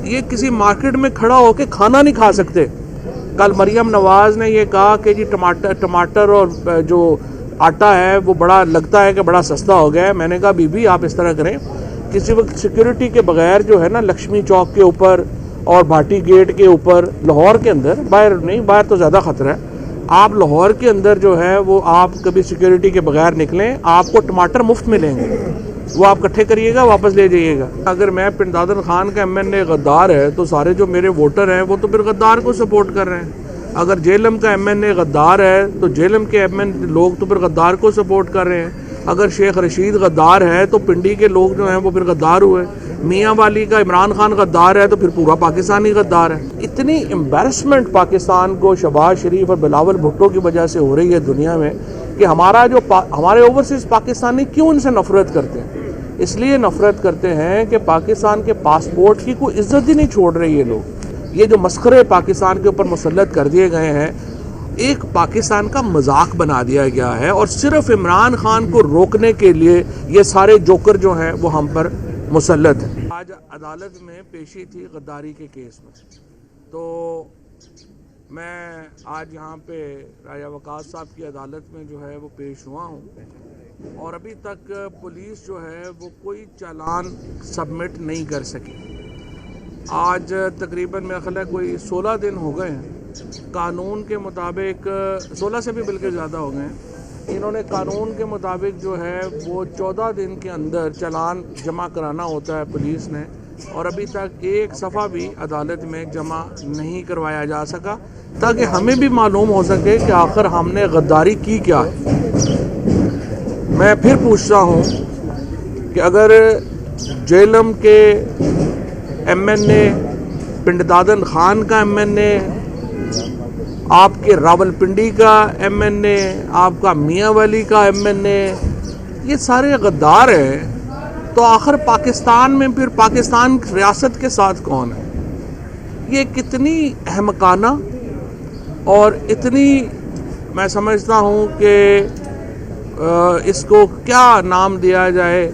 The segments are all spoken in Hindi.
ये किसी मार्केट में खड़ा होकर खाना नहीं खा सकते। कल मरियम नवाज ने ये कहा कि जी टमाटर और जो आटा है वो बड़ा लगता है कि बड़ा सस्ता हो गया है। मैंने कहा बीबी आप इस तरह करें, किसी वक्त सिक्योरिटी के बगैर जो है ना लक्ष्मी चौक के ऊपर और भाटी गेट के ऊपर लाहौर के अंदर, बाहर नहीं, बाहर तो ज़्यादा खतरा है, आप लाहौर के अंदर जो है वो आप कभी सिक्योरिटी के बगैर निकलें, आपको टमाटर मुफ्त मिलेंगे, वो आप इकट्ठे करिएगा वापस ले जाइएगा। अगर मैं पिंडादन खान का MNA गद्दार है तो सारे जो मेरे वोटर हैं वो तो फिर गद्दार को सपोर्ट कर रहे हैं। अगर जेलम का MNA गद्दार है तो जेलम के MNA लोग तो फिर गद्दार को सपोर्ट कर रहे हैं। अगर शेख रशीद गद्दार है तो पिंडी के लोग जो हैं वो फिर गद्दार हुए। मियाँ वाली का इमरान खान गद्दार है तो फिर पूरा पाकिस्तानी गद्दार है। इतनी एम्बैरसमेंट पाकिस्तान को शहबाज शरीफ और बिलावल भुट्टो की वजह से हो रही है दुनिया में कि हमारे ओवरसीज पाकिस्तानी क्यों इनसे नफरत करते हैं। इसलिए नफरत करते हैं कि पाकिस्तान के पासपोर्ट की कोई इज्जत ही नहीं छोड़ रही है लोग। ये जो मस्खरे पाकिस्तान के ऊपर मुसल्लत कर दिए गए हैं, एक पाकिस्तान का मजाक बना दिया गया है और सिर्फ इमरान खान को रोकने के लिए ये सारे जोकर जो हैं वो हम पर मुसल्लत है। आज अदालत में पेशी थी गद्दारी के केस में, तो मैं आज यहाँ पे राजा वकास साहब की अदालत में जो है वो पेश हुआ हूँ और अभी तक पुलिस जो है वो कोई चालान सबमिट नहीं कर सकी। आज तकरीबन मेरा ख्याल है कोई 16 दिन हो गए हैं। कानून के मुताबिक 16 से भी बल्कि ज़्यादा हो गए हैं। इन्होंने कानून के मुताबिक जो है वो 14 दिन के अंदर चालान जमा कराना होता है पुलिस ने, और अभी तक एक सफ़ा भी अदालत में जमा नहीं करवाया जा सका ताकि हमें भी मालूम हो सके कि आखिर हमने गद्दारी की क्या है। मैं फिर पूछता हूँ कि अगर जेलम के MNA, पिंडादन खान का MNA, आपके रावलपिंडी का MNA, आपका मियाँ वाली का MNA, ये सारे गद्दार हैं, तो आखिर पाकिस्तान में फिर पाकिस्तान रियासत के साथ कौन है? ये कितनी अहमकाना और इतनी, मैं समझता हूँ कि इसको क्या नाम दिया जाए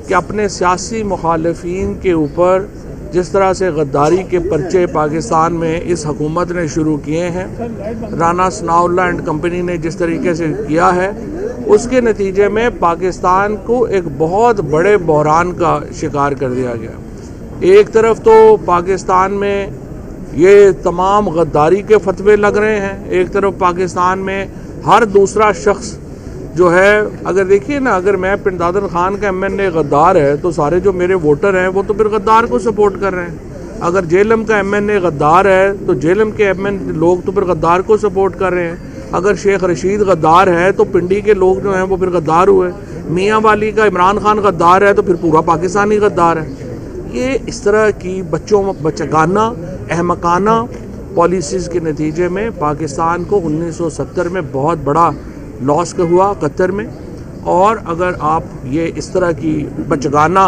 कि अपने सियासी मुखालिफिन के ऊपर जिस तरह से गद्दारी के पर्चे पाकिस्तान में इस हुकूमत ने शुरू किए हैं, राना सनाउल्लाह एंड कंपनी ने जिस तरीके से किया है, उसके नतीजे में पाकिस्तान को एक बहुत बड़े बहरान का शिकार कर दिया गया। एक तरफ तो पाकिस्तान में ये तमाम गद्दारी के फतवे लग रहे हैं, एक तरफ पाकिस्तान में हर दूसरा शख्स जो है, अगर देखिए ना, अगर मैं पिंडादन खान का MNA गद्दार है तो सारे जो मेरे वोटर हैं वो तो फिर गद्दार को सपोर्ट कर रहे हैं। अगर जेलम का MNA गद्दार है तो जेलम के MNA लोग तो फिर गद्दार को सपोर्ट कर रहे हैं। अगर शेख रशीद गद्दार है तो पिंडी के लोग जो हैं वो फिर गद्दार हुए। मियाँ वाली का इमरान खान गद्दार है तो फिर पूरा पाकिस्तानी गद्दार है। ये इस तरह की बचगाना अहमकाना पॉलिसीज़ के नतीजे में पाकिस्तान को 1970 में बहुत बड़ा लॉस का हुआ कतर में। और अगर आप ये इस तरह की बचगाना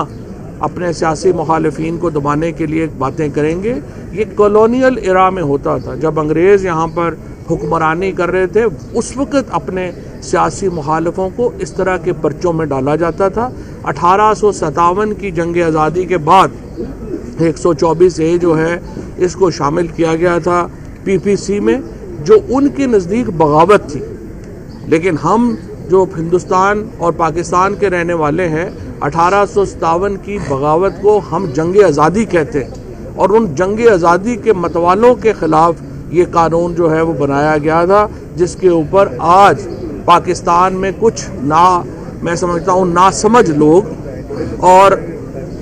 अपने सियासी मुखालिफिन को दबाने के लिए बातें करेंगे, ये कॉलोनियल एरा में होता था जब अंग्रेज़ यहाँ पर हुक्मरानी कर रहे थे, उस वक्त अपने सियासी मुखालिफों को इस तरह के पर्चों में डाला जाता था। 1857 की जंग आज़ादी के बाद 124A जो है इसको शामिल किया गया था PPC में, जो उनके नज़दीक बगावत थी। लेकिन हम जो हिंदुस्तान और पाकिस्तान के रहने वाले हैं, 1857 की बगावत को हम जंग आज़ादी कहते हैं और उन जंग आज़ादी के मतवालों के ख़िलाफ़ ये कानून जो है वो बनाया गया था, जिसके ऊपर आज पाकिस्तान में कुछ मैं समझता हूँ नासमझ लोग और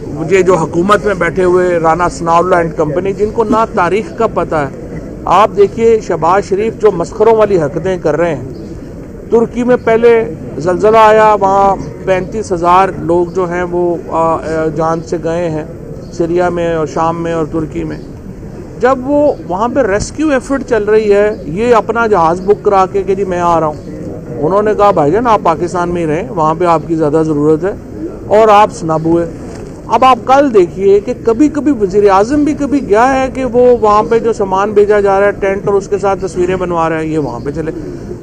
मुझे जो हुकूमत में बैठे हुए राना सनाउल्लाह एंड कंपनी, जिनको ना तारीख़ का पता है। आप देखिए शहबाज शरीफ जो मस्खरों वाली हरकतें कर रहे हैं। तुर्की में पहले ज़लज़ला आया, वहाँ 35,000 लोग जो हैं वो जान से गए हैं, सीरिया में और शाम में और तुर्की में। जब वो वहाँ पे रेस्क्यू एफर्ट चल रही है, ये अपना जहाज़ बुक करा के कि जी मैं आ रहा हूँ। उन्होंने कहा भाईजान आप पाकिस्तान में ही रहें, वहाँ पे आपकी ज़्यादा ज़रूरत है, और आप स्नब हुए। अब आप कल देखिए कि कभी कभी वज़ीर-ए-आज़म भी कभी गया है कि वो वहाँ पे जो सामान भेजा जा रहा है टेंट और उसके साथ तस्वीरें बनवा रहे हैं, ये वहाँ पे चले।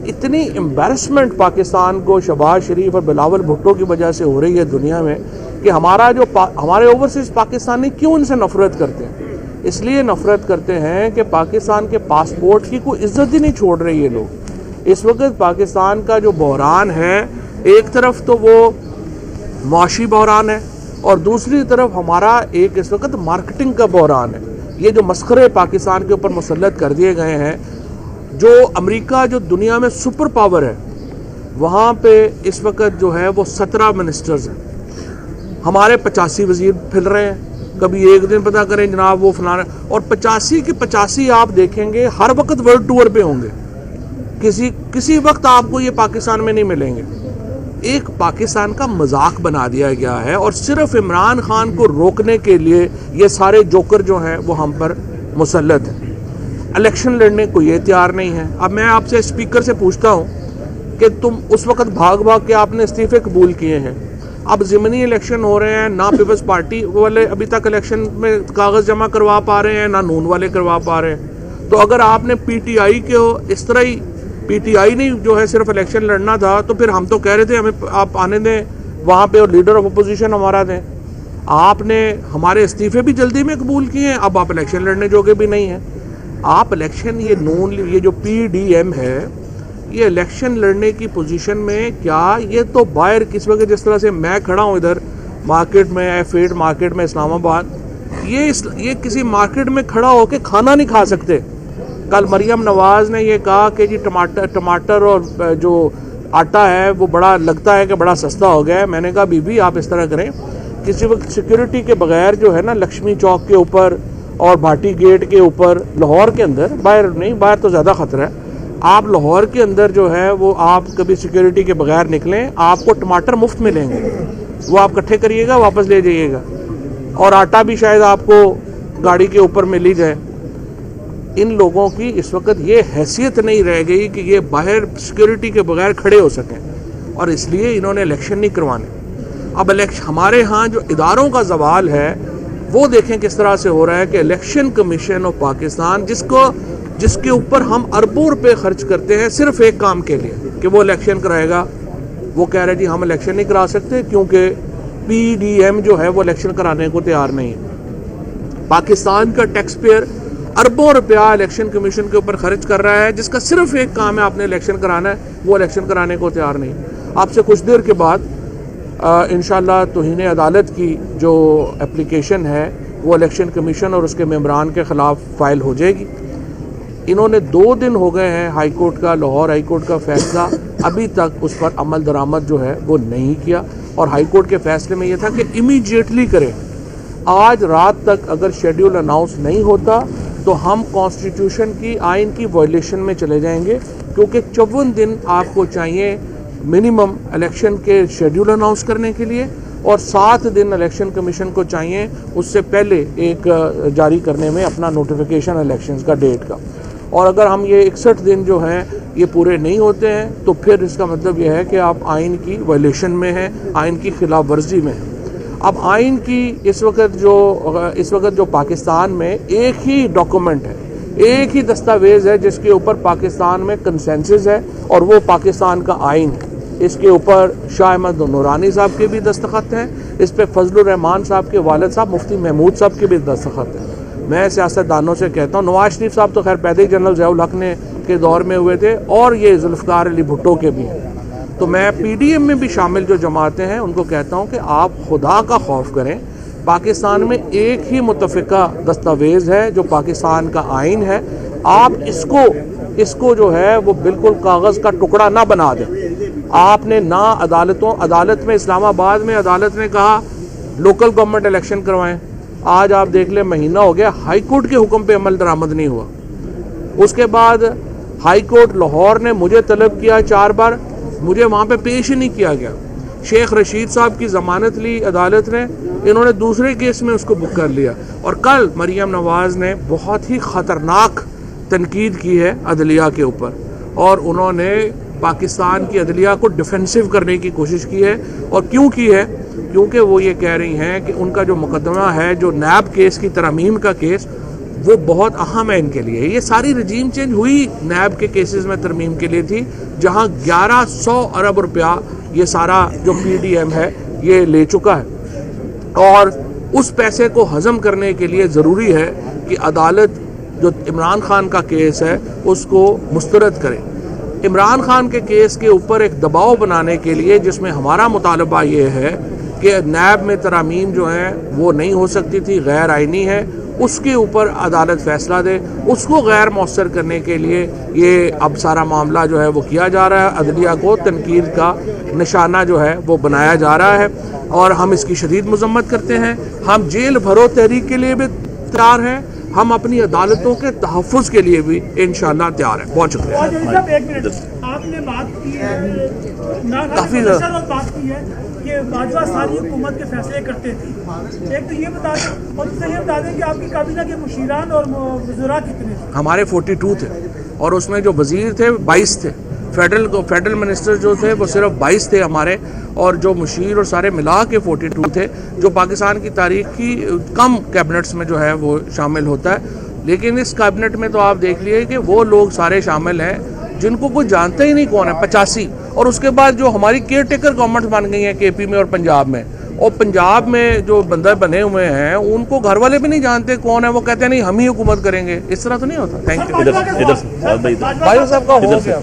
इतनी एम्बैरसमेंट पाकिस्तान को शहबाज शरीफ और बिलावल भुट्टो की वजह से हो रही है दुनिया में कि हमारे ओवरसीज पाकिस्तानी क्यों इनसे नफरत करते हैं। इसलिए नफरत करते हैं कि पाकिस्तान के पासपोर्ट की कोई इज्जत ही नहीं छोड़ रही है लोग। इस वक्त पाकिस्तान का जो बहरान है, एक तरफ तो वो मुआशी बहरान है और दूसरी तरफ हमारा एक इस वक्त मार्केटिंग का बहरान है। ये जो मस्खरे पाकिस्तान के ऊपर मुसल्लत कर दिए गए हैं, जो अमेरिका जो दुनिया में सुपर पावर है, वहाँ पे इस वक्त जो है वो 17 मिनिस्टर्स हैं, हमारे 85 वजीर फिर रहे हैं। कभी एक दिन पता करें जनाब वो फलाना, और 85 के 85 आप देखेंगे हर वक्त वर्ल्ड टूर पे होंगे, किसी वक्त आपको ये पाकिस्तान में नहीं मिलेंगे। एक पाकिस्तान का मजाक बना दिया गया है और सिर्फ इमरान खान को रोकने के लिए ये सारे जोकर जो हैं वो हम पर मुसल्लत हैं। इलेक्शन लड़ने को ये तैयार नहीं है। अब मैं आपसे स्पीकर से पूछता हूँ कि तुम उस वक्त भाग भाग के आपने इस्तीफे कबूल किए हैं, अब ज़िमनी इलेक्शन हो रहे हैं, ना पीपल्स पार्टी वाले अभी तक इलेक्शन में कागज़ जमा करवा पा रहे हैं, ना नून वाले करवा पा रहे हैं। तो अगर आपने पीटीआई के हो इस तरह ही पीटीआई नहीं जो है सिर्फ इलेक्शन लड़ना था, तो फिर हम तो कह रहे थे हमें आप आने दें वहाँ पे और लीडर ऑफ अपोजिशन हमारा दें। आपने हमारे इस्तीफे भी जल्दी में कबूल किए हैं, अब आप इलेक्शन लड़ने जोगे भी नहीं हैं। आप इलेक्शन ये नून ये जो पीडीएम है, ये इलेक्शन लड़ने की पोजीशन में क्या, ये तो बाहर किस वक्त जिस तरह से मैं खड़ा हूँ इधर मार्केट में, फीड मार्केट में इस्लामाबाद, ये किसी मार्केट में खड़ा होकर खाना नहीं खा सकते। कल मरियम नवाज़ ने ये कहा कि जी टमाटर और जो आटा है वो बड़ा लगता है कि बड़ा सस्ता हो गया है। मैंने कहा बीबी आप इस तरह करें, किसी वक्त सिक्योरिटी के बगैर जो है ना लक्ष्मी चौक के ऊपर और भाटी गेट के ऊपर लाहौर के अंदर, बाहर नहीं, बाहर तो ज़्यादा ख़तरा है, आप लाहौर के अंदर जो है वो आप कभी सिक्योरिटी के बगैर निकलें, आपको टमाटर मुफ्त मिलेंगे, वो आप इकट्ठे करिएगा वापस ले जाइएगा, और आटा भी शायद आपको गाड़ी के ऊपर मिल ही जाए। इन लोगों की इस वक्त ये हैसियत नहीं रह गई कि ये बाहर सिक्योरिटी के बगैर खड़े हो सकें, और इसलिए इन्होंने इलेक्शन नहीं करवाने। अब हमारे यहाँ जो इदारों का जवाल है वो देखें किस तरह से हो रहा है कि इलेक्शन कमीशन ऑफ पाकिस्तान, जिसके ऊपर हम अरबों रुपए खर्च करते हैं सिर्फ एक काम के लिए कि वो इलेक्शन कराएगा, वो कह रहे जी हम इलेक्शन नहीं करा सकते क्योंकि पीडीएम जो है वो इलेक्शन कराने को तैयार नहीं है। पाकिस्तान का टैक्स पेयर अरबों रुपया इलेक्शन कमीशन के ऊपर खर्च कर रहा है, जिसका सिर्फ एक काम है आपने इलेक्शन कराना है, वो इलेक्शन कराने को तैयार नहीं। आपसे कुछ देर के बाद इंशाल्लाह तौहीन अदालत की जो एप्लीकेशन है वो इलेक्शन कमीशन और उसके मेंबरान के ख़िलाफ़ फ़ाइल हो जाएगी। इन्होंने 2 दिन हो गए हैं हाई कोर्ट का, लाहौर हाई कोर्ट का फैसला, अभी तक उस पर अमल दरामद जो है वो नहीं किया, और हाई कोर्ट के फैसले में यह था कि इमीडिएटली करें। आज रात तक अगर शेड्यूल अनाउंस नहीं होता तो हम कॉन्स्टिट्यूशन की आइन की वायलेशन में चले जाएंगे, क्योंकि 54 दिन आपको चाहिए मिनिमम इलेक्शन के शेड्यूल अनाउंस करने के लिए, और 7 दिन इलेक्शन कमीशन को चाहिए उससे पहले एक जारी करने में अपना नोटिफिकेशन इलेक्शंस का डेट का। और अगर हम ये 61 दिन जो हैं ये पूरे नहीं होते हैं तो फिर इसका मतलब यह है कि आप आइन की वायलेशन में हैं, आइन की खिलाफ वर्जी में हैं। अब आइन की इस वक्त जो पाकिस्तान में एक ही डॉक्यूमेंट है, एक ही दस्तावेज़ है जिसके ऊपर पाकिस्तान में कंसेंसस है, और वो पाकिस्तान का आइन है। इसके ऊपर शाह अहमद नूरानी साहब के भी दस्तखत हैं, इस पर फजलुर रहमान साहब के वालिद साहब मुफ्ती महमूद साहब के भी दस्तखत हैं। मैं सियासतदानों से कहता हूँ, नवाज शरीफ साहब तो खैर पैदे ही जनरल ज़ियाउल हक ने के दौर में हुए थे, और ये जुल्फ़िकार अली भुट्टो के भी हैं। तो मैं पीडीएम में भी शामिल जो जमातें हैं उनको कहता हूँ कि आप खुदा का खौफ करें। पाकिस्तान में एक ही मुतफ़िका दस्तावेज़ है जो पाकिस्तान का आइन है, आप इसको जो है वो बिल्कुल कागज़ का टुकड़ा ना बना दें। आपने ना अदालत में, इस्लामाबाद में अदालत ने कहा लोकल गवर्नमेंट इलेक्शन करवाएं, आज आप देख लें महीना हो गया हाई कोर्ट के हुक्म पे अमल दरामद नहीं हुआ। उसके बाद हाई कोर्ट लाहौर ने मुझे तलब किया 4 बार, मुझे वहाँ पे पेश ही नहीं किया गया। शेख रशीद साहब की ज़मानत ली अदालत ने, इन्होंने दूसरे केस में उसको बुक कर लिया। और कल मरियम नवाज़ ने बहुत ही ख़तरनाक तनकीद की है अदलिया के ऊपर, और उन्होंने पाकिस्तान की अदलिया को डिफेंसिव करने की कोशिश की है। और क्यों की है? क्योंकि वो ये कह रही हैं कि उनका जो मुकदमा है, जो नैब केस की तरमीम का केस, वो बहुत अहम है इनके लिए। ये सारी रजीम चेंज हुई नैब के केसेस में तरमीम के लिए थी, जहां 1100 अरब रुपया ये सारा जो पीडीएम है ये ले चुका है। और उस पैसे को हजम करने के लिए ज़रूरी है कि अदालत जो इमरान खान का केस है उसको मुस्तरद करे। इमरान खान के केस के ऊपर एक दबाव बनाने के लिए, जिसमें हमारा मुतालबा ये है कि नैब में तरामीम जो हैं वो नहीं हो सकती थी, गैर आइनी है, उसके ऊपर अदालत फैसला दे, उसको गैर मौसर करने के लिए ये अब सारा मामला जो है वो किया जा रहा है। अदलिया को तनकीद का निशाना जो है वो बनाया जा रहा है और हम इसकी शदीद मजम्मत करते हैं। हम जेल भरो तहरीक के लिए भी तैयार हैं, हम अपनी अदालतों के तहफ़्फ़ुज़ के लिए भी इंशाअल्लाह तैयार हैं। बहुत शुक्रिया। आपने बात की है काफ़ी बात की है कि बाजवा सारी हुकूमत के फैसले करते थे। एक तो ये बता दें और दूसरा ये बता दें कि आपकी काबीना के मुशीरान और वज़रा कितने थे? हमारे 42 थे और उसमें जो वज़ीर थे 22 थे। फेडरल मिनिस्टर जो थे वो सिर्फ 22 थे हमारे, और जो मुशीर और सारे मिला के 42 थे, जो पाकिस्तान की तारीख की कम कैबिनेट्स में जो है वो शामिल होता है। लेकिन इस कैबिनेट में तो आप देख लिए कि वो लोग सारे शामिल हैं जिनको कोई जानता ही नहीं कौन है, 85। और उसके बाद जो हमारी केयर टेकर गवर्नमेंट बन गई है KP में और पंजाब में, और पंजाब में जो बंदर बने हुए हैं उनको घर वाले भी नहीं जानते कौन है, वो कहते हैं नहीं हम ही हुकूमत करेंगे। इस तरह तो नहीं होता। Thank you. बाजवा के भाई साहब का हो गया।